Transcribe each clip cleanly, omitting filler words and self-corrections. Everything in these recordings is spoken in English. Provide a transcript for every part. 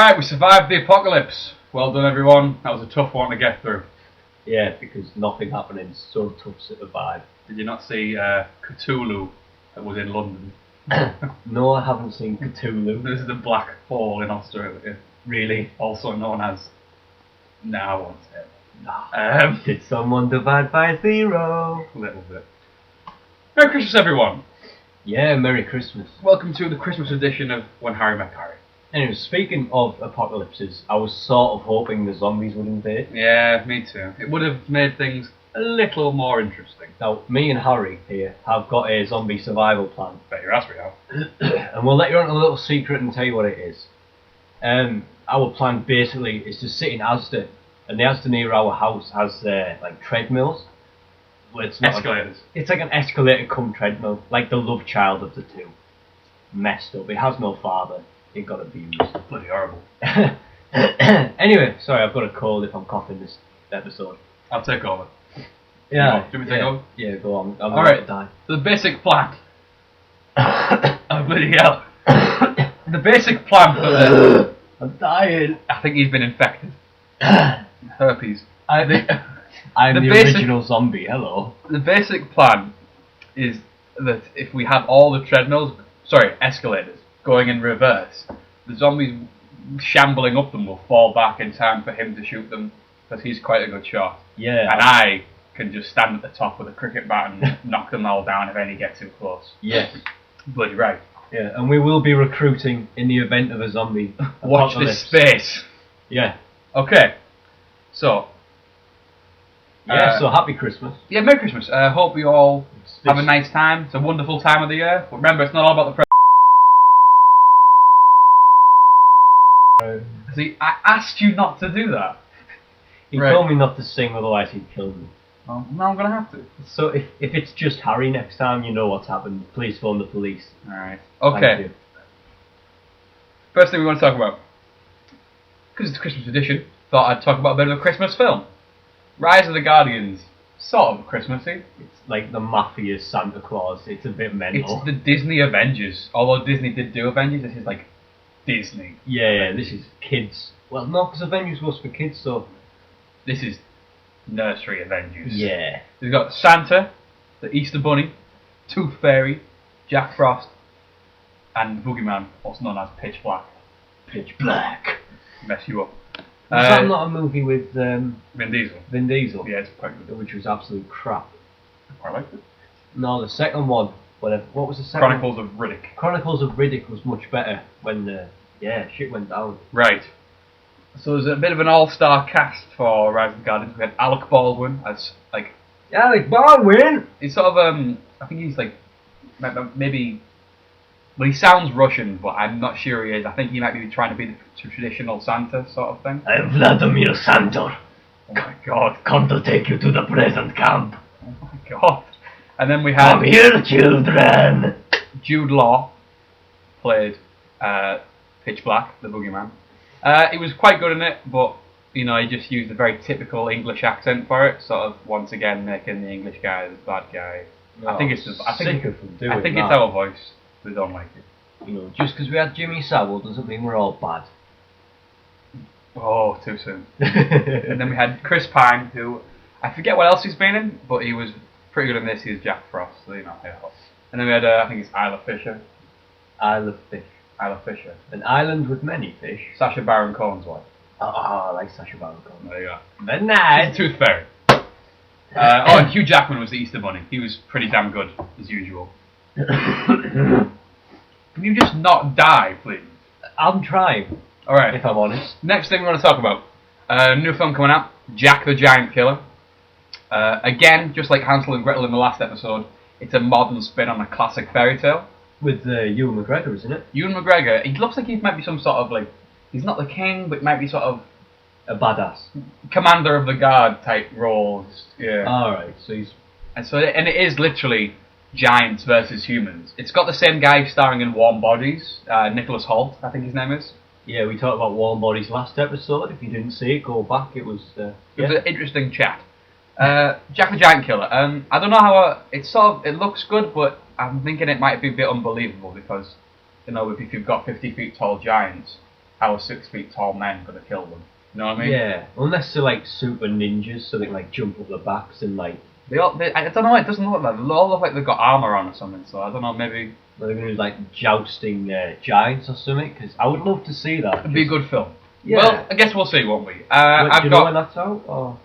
Alright, we survived the apocalypse. Well done, everyone. That was a tough one to get through. Yeah, because nothing happening, so tough to survive. Did you not see Cthulhu that was in London? No, I haven't seen Cthulhu. This is the black hole in Australia. Really? Also known as... No, I won't say it. Did someone divide by 0? A little bit. Merry Christmas, everyone. Yeah, Merry Christmas. Welcome to the Christmas edition of When Harry Met Parry. Anyway, speaking of apocalypses, I was sort of hoping the zombies would invade. Yeah, me too. It would have made things a little more interesting. Now, me and Harry here have got a zombie survival plan. Bet your ass we have. And we'll let you on a little secret and tell you what it is. Our plan basically is to sit in Asda, and the Asda near our house has like treadmills. Well, it's not Escalators. It's like an escalator cum treadmill, like the love child of the two. Messed up. It has no father. It got abused. Bloody horrible. Anyway, sorry, I've got a cold if I'm coughing this episode. I'll take over. Yeah. Do you want me to take over? Yeah, go on. I'm Alright, to die. the basic plan. Oh, bloody hell. The basic plan for the... I'm dying. I think he's been infected. Herpes. I'm the original zombie, hello. The basic plan is that if we have all the escalators, going in reverse, the zombies shambling up them will fall back in time for him to shoot them, because he's quite a good shot. Yeah. And I can just stand at the top with a cricket bat and knock them all down if any get too close. Yes. Bloody right. Yeah, and we will be recruiting in the event of a zombie Watch apocalypse. this space. Yeah. Okay. So. Yeah, so happy Christmas. Yeah, Merry Christmas. Hope you all have a nice time. It's a wonderful time of the year. But remember, it's not all about the See, I asked you not to do that. He told me not to sing, otherwise he'd kill me. Well, now I'm going to have to. So if it's just Harry next time, you know what's happened. Please phone the police. Alright. Thank Okay. you. First thing we want to talk about, because it's a Christmas edition, thought I'd talk about a bit of a Christmas film. Rise of the Guardians. Sort of Christmassy. It's like the Mafia Santa Claus. It's a bit mental. It's the Disney Avengers. Although Disney did do Avengers, this is like Disney. Yeah, this is kids. Well, no, because Avengers was for kids, so... This is nursery Avengers. Yeah. We've got Santa, the Easter Bunny, Tooth Fairy, Jack Frost, and the Boogeyman, also known as Pitch Black. Pitch Black. Mess you up. Was that not a movie with Vin Diesel? Vin Diesel? Yeah, it's quite good. Which was absolute crap. I quite liked it. No, the second one, whatever. What was the second Chronicles of Riddick. Chronicles of Riddick was much better when, shit went down. Right. So there's a bit of an all-star cast for Rise of the Guardians. We had Alec Baldwin as, like... Alec Baldwin! He's sort of, I think he's, like, maybe... Well, he sounds Russian, but I'm not sure he is. I think he might be trying to be the traditional Santa sort of thing. I'm Vladimir Santor. Oh my god. Come to take you to the present camp. Oh my god. And then we had... Come here, children! Jude Law played Pitch Black, the Boogeyman. He was quite good in it, but, you know, he just used a very typical English accent for it, sort of, once again, making the English guy the bad guy. I think it's our voice. We don't like it. You know, just because we had Jimmy Savile doesn't mean we're all bad. Oh, too soon. And then we had Chris Pine, who, I forget what else he's been in, but he was pretty good in this. He's Jack Frost, so, you know, yeah. And then we had, I think it's Isla Fisher. Isla Fisher. An island with many fish. Sacha Baron Cohen's wife. Oh, I like Sacha Baron Cohen. There you go. But nice. Tooth Fairy. And Hugh Jackman was the Easter Bunny. He was pretty damn good, as usual. Can you just not die, please? I'm trying. Alright. If I'm honest. Next thing we want to talk about. New film coming out. Jack the Giant Killer. Again, just like Hansel and Gretel in the last episode, it's a modern spin on a classic fairy tale. With Ewan McGregor, isn't it? Ewan McGregor, he looks like he might be some sort of like... He's not the king, but might be sort of... A badass. Commander of the Guard type roles. Yeah. Alright, so he's... And it is literally giants versus humans. It's got the same guy starring in Warm Bodies, Nicholas Hoult, I think his name is. Yeah, we talked about Warm Bodies last episode. If you didn't see it, go back. It was... It was an interesting chat. Jack the Giant Killer. I don't know how... it looks good, but I'm thinking it might be a bit unbelievable because, you know, if you've got 50 feet tall giants how 6 feet tall men could have killed them. You know what I mean? Yeah, unless they're like super ninjas, so they can like jump up their backs and like. I don't know. It doesn't look like that. They all look like they've got armor on or something. So I don't know. Maybe They're going to be like jousting giants or something. Because I would love to see that. it'd be a good film. Yeah. Well, I guess we'll see, won't we? Do I've you know when got. that's out? Or?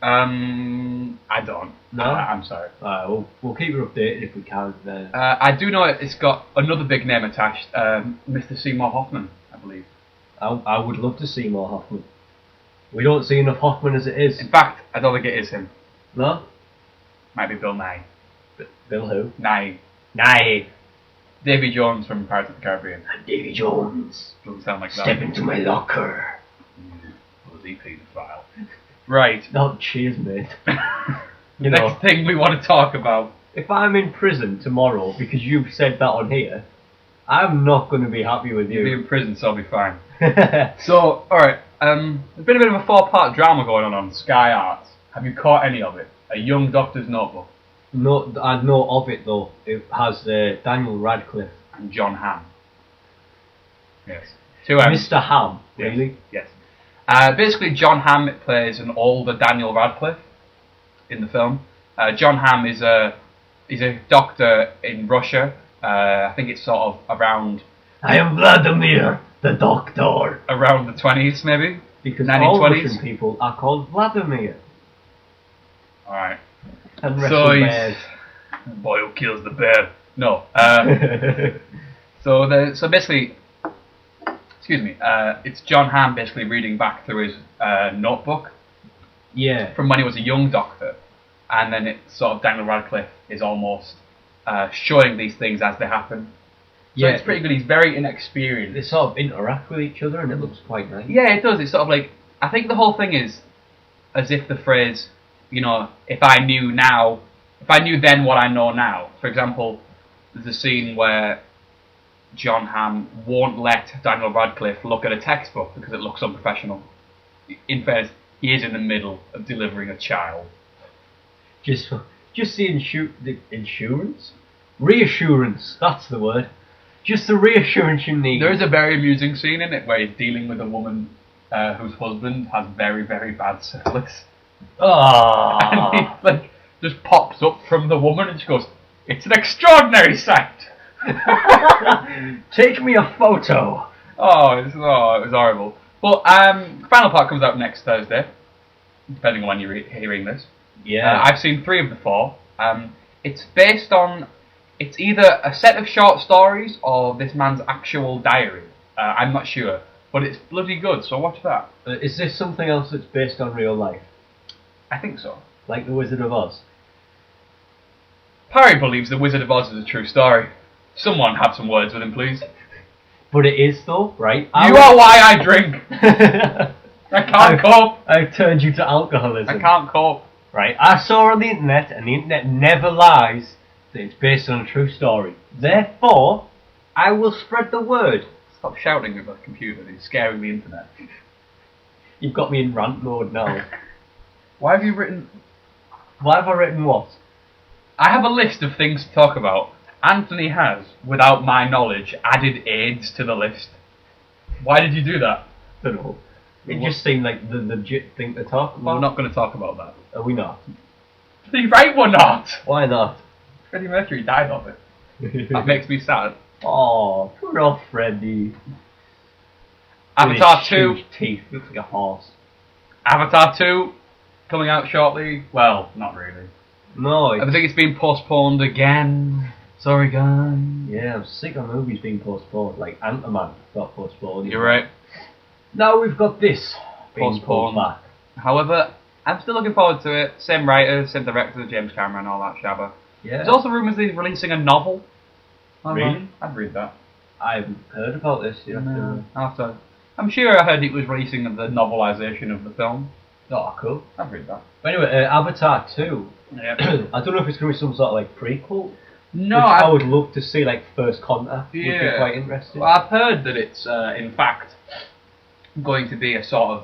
I don't. No? I'm sorry. Alright, we'll keep you updated if we can. I do know it's got another big name attached. Mr. Seymour Hoffman, I believe. I would love to see more Hoffman. We don't see enough Hoffman as it is. In fact, I don't think it is him. No? Might be Bill Nye. Bill who? Nye. Nye. Davy Jones from Pirates of the Caribbean. Davy Jones. Doesn't sound like that. Step into my locker. Was he paedophile? Right. No, cheers, mate. The next thing we want to talk about. If I'm in prison tomorrow because you've said that on here, I'm not going to be happy with You'll be you. in prison, so I'll be fine. So, alright. There's been a bit of a 4-part drama going on Sky Arts. Have you caught any of it? A Young Doctor's Notebook. No, I know of it though. It has Daniel Radcliffe. And John Hamm. Yes. 2 M's. Mr. Ham, Yes. really? Yes. Basically, John Hamm plays an older Daniel Radcliffe in the film. John Hamm is he's a doctor in Russia. I think it's sort of around. I am Vladimir, the doctor. Around the 20s, maybe. Because 1920s. all Russian people are called Vladimir. All right. And So wrestle he's bears. the boy who kills the bear. No. So basically, excuse me. It's John Hamm basically reading back through his notebook Yeah. from when he was a young doctor, and then it's sort of Daniel Radcliffe is almost showing these things as they happen. So Yeah. it's pretty good. He's very inexperienced. They sort of interact with each other and it looks quite nice. Yeah, it does. It's sort of like, I think the whole thing is as if the phrase, you know, if I knew then what I know now. For example, there's a scene where John Hamm won't let Daniel Radcliffe look at a textbook because it looks unprofessional. In fairness, he is in the middle of delivering a child. Just the insurance? Reassurance, that's the word. Just the reassurance you need. There is a very amusing scene in it where he's dealing with a woman whose husband has very, very bad syphilis. And he like just pops up from the woman and she goes, "It's an extraordinary sight." Take me a photo. It was horrible. But final part comes out next Thursday, depending on when you're hearing this. Yeah. I've seen 3 of the 4. It's based on, it's either a set of short stories or this man's actual diary. I'm not sure, but it's bloody good. So watch that. Is this something else that's based on real life? I think so. Like The Wizard of Oz? Parry believes The Wizard of Oz is a true story. Someone have some words with him, please. But it is though, right? You are why I drink. I can't cope. I've turned you to alcoholism. I can't cope. Right, I saw on the internet, and the internet never lies, that it's based on a true story. Therefore, I will spread the word. Stop shouting at the computer. It's scaring the internet. You've got me in rant mode now. Why have you written... Why have I written what? I have a list of things to talk about. Anthony has, without my knowledge, added AIDS to the list. Why did you do that? Don't know. It just seemed like the legit thing to talk about. Well, we're not going to talk about that. Are we not? You're right, we're not! Why not? Freddie Mercury died of it. That makes me sad. Oh, poor old Freddie. Avatar With his 2. huge teeth, looks like a horse. Avatar 2 coming out shortly. Well, not really. No, I think it's been postponed again. Sorry, guys. yeah, I'm sick of movies being postponed. Like Ant-Man got postponed. You're right. Now we've got this being Postponed. pulled back. However, I'm still looking forward to it. Same writer, same director, James Cameron, all that shabba. Yeah. There's also rumours that he's releasing a novel. Really? I'd read that. I haven't heard about this. You have to... After, I'm sure I heard he was releasing the novelisation of the film. Oh, cool. I'd read that. But anyway, Avatar 2. Yeah. I don't know if it's going to be some sort of like prequel. No, which I would love to see, like First Contact. Would be Yeah. quite interesting. Well, I've heard that it's in fact going to be a sort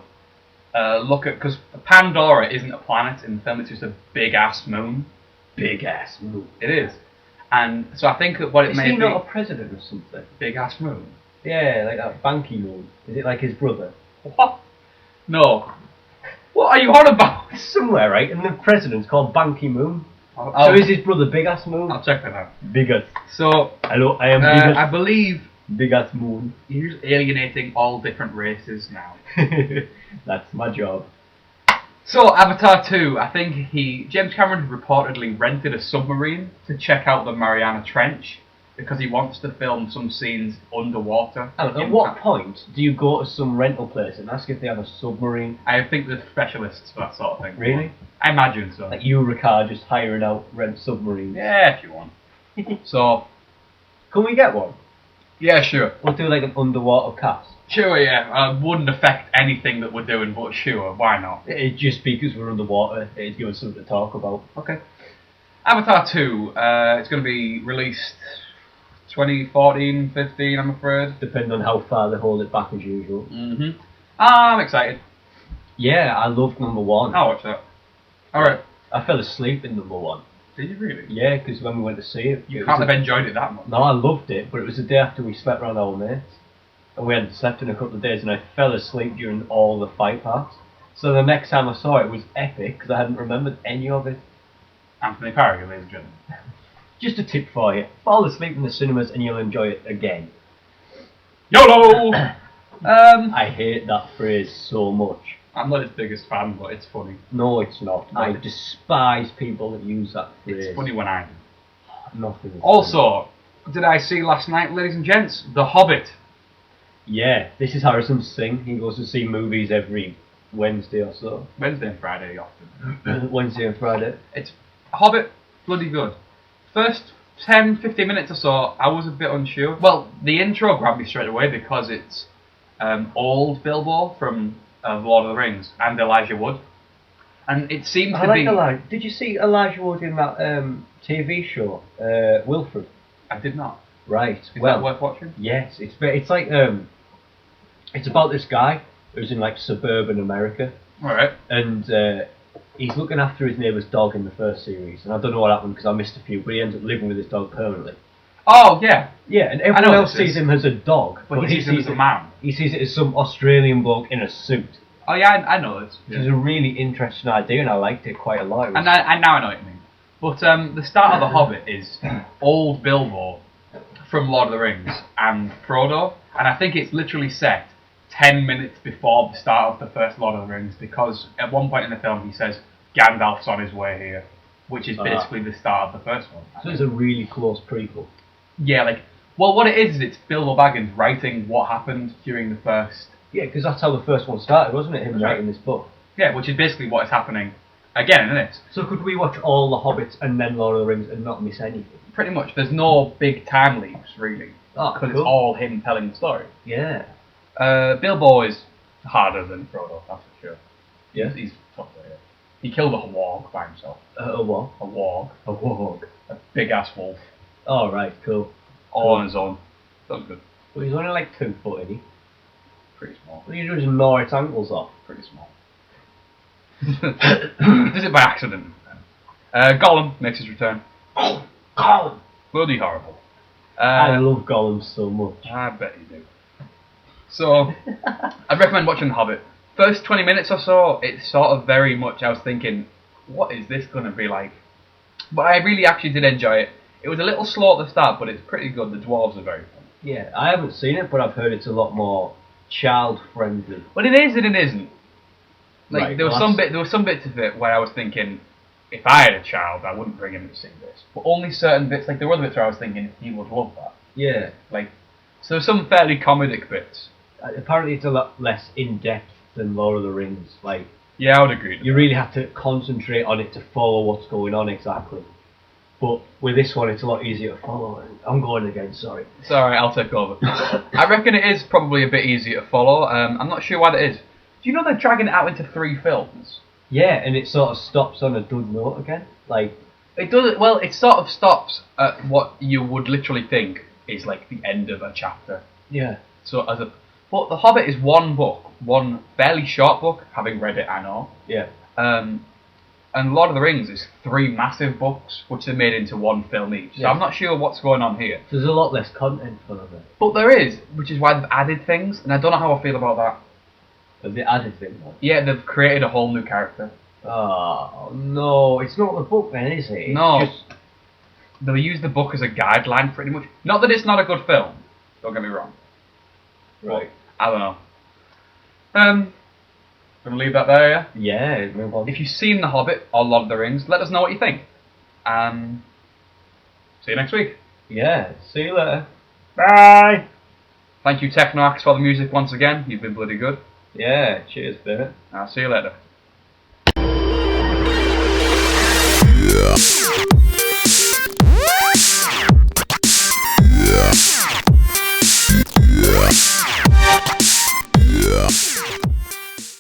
of look at, because Pandora isn't a planet in the film; it's just a big ass moon. Big ass moon. It is, and so I think that what it Is may he be not a president or something? big ass moon. Yeah, like that Banky Moon. Is it like his brother? What? No. What are you on about? It's somewhere, right? And the president's called Banky Moon. So I'll, is his brother Big Ass Moon? I'll check that out. Biggest. So, Hello, I am Biggest. I believe Big Ass Moon. you're alienating all different races now. That's my job. So, Avatar 2, I think James Cameron reportedly rented a submarine to check out the Mariana Trench because he wants to film some scenes underwater. And at what point do you go to some rental place and ask if they have a submarine? I think there's specialists for that sort of thing. Really? I imagine so. Like Eureka just hiring out rent submarines. Yeah, if you want. So, Can we get one? yeah, sure. We'll do like an underwater cast. Sure, yeah. Wouldn't affect anything that we're doing, but sure, why not? It'd just be because we're underwater. It'd give us something to talk about. Okay. Avatar 2, it's going to be released 2014, 15, I'm afraid. Depending on how far they hold it back as usual. Mm-hmm. I'm excited. Yeah, I loved number one. I'll watch that. Alright. I fell asleep in number one. Did you really? Yeah, because when we went to see it, You it can't was have enjoyed it that much. No, I loved it, but it was the day after we slept around our mates. And we hadn't slept in a couple of days, and I fell asleep during all the fight parts. So the next time I saw it was epic, because I hadn't remembered any of it. Anthony Parry, ladies and gentlemen. Just a tip for you. Fall asleep in the cinemas and you'll enjoy it again. YOLO! I hate that phrase so much. I'm not his biggest fan, but it's funny. No, it's not. I despise people that use that phrase. It's funny when I do. Nothing. Is Also, did I see last night, ladies and gents, The Hobbit? funny. Yeah, this is Harrison's thing. He goes to see movies every Wednesday or so. Wednesday and Friday often. Wednesday and Friday. It's Hobbit, bloody good. First 10, 15 minutes or so, I was a bit unsure. Well, the intro grabbed me straight away because it's old Bilbo from Lord of the Rings and Elijah Wood. And it seemed to be... Elijah. Did you see Elijah Wood in that TV show, Wilfred? I did not. Right. Is that worth watching? Yes, it's like it's about this guy who's in like suburban America, Alright. and he's looking after his neighbour's dog in the first series, and I don't know what happened because I missed a few, but he ends up living with his dog permanently. Oh, yeah. Yeah, and I know everyone else this sees is. him as a dog, But he sees him as a man. He sees it as some Australian bloke in a suit. Oh, yeah, I know this. Which is a really interesting idea, and I liked it quite a lot. It was- And now I know what you mean. But the start of The Hobbit is old Bilbo from Lord of the Rings and Frodo, and I think it's literally set 10 minutes before the start of the first Lord of the Rings, because at one point in the film he says Gandalf's on his way here, which is basically the start of the first one. So it's a really close prequel. Yeah, like, well, what it is it's Bilbo Baggins writing what happened during the first... Yeah, because that's how the first one started, wasn't it? Him That's right. writing this book. Yeah, which is basically what is happening again in this. So could we watch all the Hobbits and then Lord of the Rings and not miss anything? Pretty much, there's no big time leaps, really, Oh, because cool. it's all him telling the story. Yeah. Bilbo is harder than Frodo, that's for sure. Yeah. He's tougher, yeah. He killed a warg by himself. A what? A warg. A warg. A big-ass wolf. Oh, right, cool. All on his own. That was good. Well, he's only like 2 foot, isn't he? Pretty small. Well, you just gnaw its ankles off. Pretty small. He does it by accident. Gollum makes his return. Oh, Gollum! Bloody horrible. I love Gollum so much. I bet you do. So, I'd recommend watching The Hobbit. First 20 minutes or so, it's sort of very much, I was thinking, what is this going to be like? But I really actually did enjoy it. It was a little slow at the start, but it's pretty good. The dwarves are very fun. Yeah, I haven't seen it, but I've heard it's a lot more child-friendly. But it is and it isn't. Like, Right, there well, was some bits of it where I was thinking, if I had a child, I wouldn't bring him to see this. But only certain bits, like there were other bits where I was thinking, he would love that. Yeah. Like, so some fairly comedic bits. Apparently it's a lot less in-depth than Lord of the Rings. Like, Yeah, I would agree. you really have to concentrate on it to follow what's going on exactly. But with this one, it's a lot easier to follow. I'm going again, sorry. It's alright, I'll take over. I reckon it is probably a bit easier to follow. I'm not sure why that is. Do you know they're dragging it out into 3 films? Yeah, and it sort of stops on a dud note again. Like, It does. Well, it sort of stops at what you would literally think is like the end of a chapter. yeah. So but The Hobbit is one book, one fairly short book. Having read it, I know. Yeah. And Lord of the Rings is 3 massive books, which are made into 1 film each. So Yeah. I'm not sure what's going on here. There's a lot less content for them. But there is, which is why they've added things, and I don't know how I feel about that. Have they added things? Yeah, they've created a whole new character. Oh no, it's not the book then, is it? No. It's just They'll use the book as a guideline pretty much. Not that it's not a good film, don't get me wrong. right. I don't know. Gonna leave that there, yeah? Yeah, move on. If you've seen The Hobbit or Lord of the Rings, let us know what you think. See you next week. Yeah, see you later. Bye! Thank you, Technoax, for the music once again. You've been bloody good. Yeah, cheers, baby. I'll see you later.